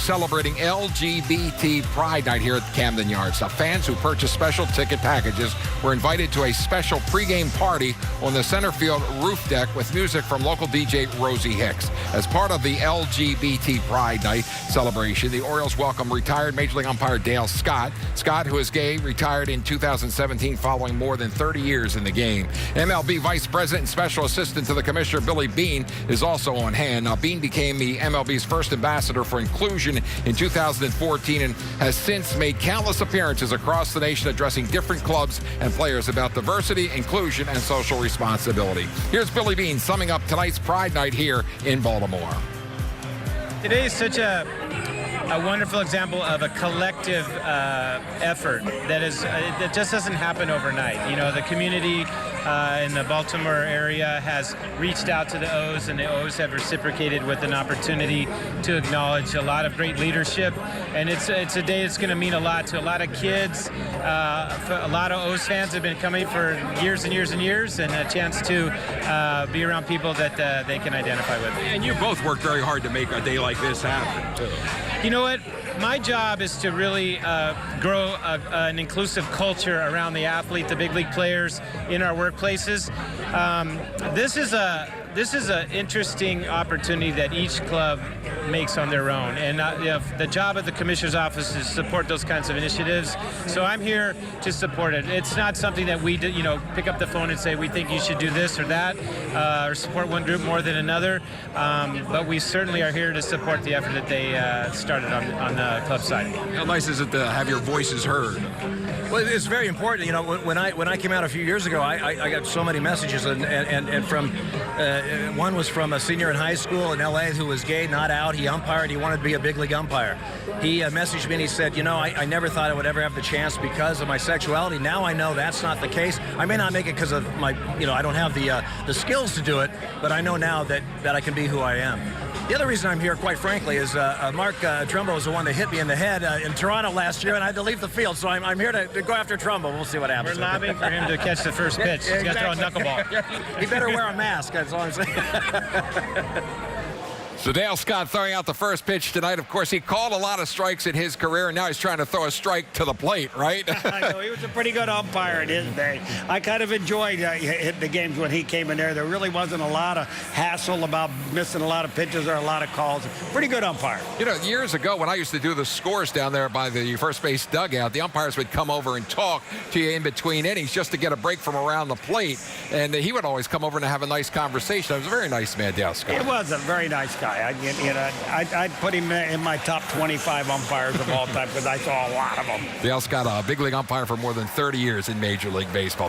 celebrating LGBT Pride Night here at Camden Yards. Now, fans who purchased special ticket packages were invited to a special pregame party on the center field roof deck with music from local DJ Rosie Hicks. As part of the LGBT Pride Night celebration, the Orioles welcome retired Major League umpire Dale Scott. Scott, who is gay, retired in 2017 following more than 30 years in the game. MLB Vice President and Special Assistant to the Commissioner, Billy Beane, is also on hand. Now, Beane became the MLB's first ambassador for inclusion in 2014 and has since made countless appearances across the nation addressing different clubs and players about diversity, inclusion, and social responsibility. Here's Billy Beane summing up tonight's Pride Night here in Baltimore. Today is such a wonderful example of a collective effort that just doesn't happen overnight. You know, the community in the Baltimore area has reached out to the O's, and the O's have reciprocated with an opportunity to acknowledge a lot of great leadership. And it's a day that's going to mean a lot to a lot of kids. A lot of O's fans have been coming for years and years and years, and a chance to be around people that they can identify with. And you both worked very hard to make a day like this happen, too. You know what? My job is to really grow an inclusive culture around the athlete, the big league players in our workplaces. This is an interesting opportunity that each club makes on their own, and the job of the Commissioner's office is to support those kinds of initiatives. So I'm here to support it. It's not something that we, pick up the phone and say we think you should do this or that, or support one group more than another. But we certainly are here to support the effort that they started on the club side. How nice is it to have your voices heard? Well, it's very important. You know, when I came out a few years ago, I got so many messages, and from one was from a senior in high school in L.A. who was gay, not out. He umpired. He wanted to be a big league umpire. He messaged me and he said, I never thought I would ever have the chance because of my sexuality. Now I know that's not the case. I may not make it because of my, I don't have the skills to do it, but I know now that I can be who I am. The other reason I'm here, quite frankly, is Mark Trumbo was the one that hit me in the head in Toronto last year, and I had to leave the field. So I'm here to go after Trumbo. We'll see what happens. We're lobbying for him to catch the first pitch. He's got to throw a knuckleball. He better wear a mask, that's all I'm saying. So Dale Scott throwing out the first pitch tonight. Of course, he called a lot of strikes in his career, and now he's trying to throw a strike to the plate, right? I know, he was a pretty good umpire in his day. I kind of enjoyed hitting the games when he came in there. There really wasn't a lot of hassle about missing a lot of pitches or a lot of calls. Pretty good umpire. Years ago when I used to do the scores down there by the first base dugout, the umpires would come over and talk to you in between innings just to get a break from around the plate, and he would always come over and have a nice conversation. He was a very nice man, Dale Scott. He was a very nice guy. I'd put him in my top 25 umpires of all time because I saw a lot of them. Dale Scott, a big league umpire for more than 30 years in Major League Baseball.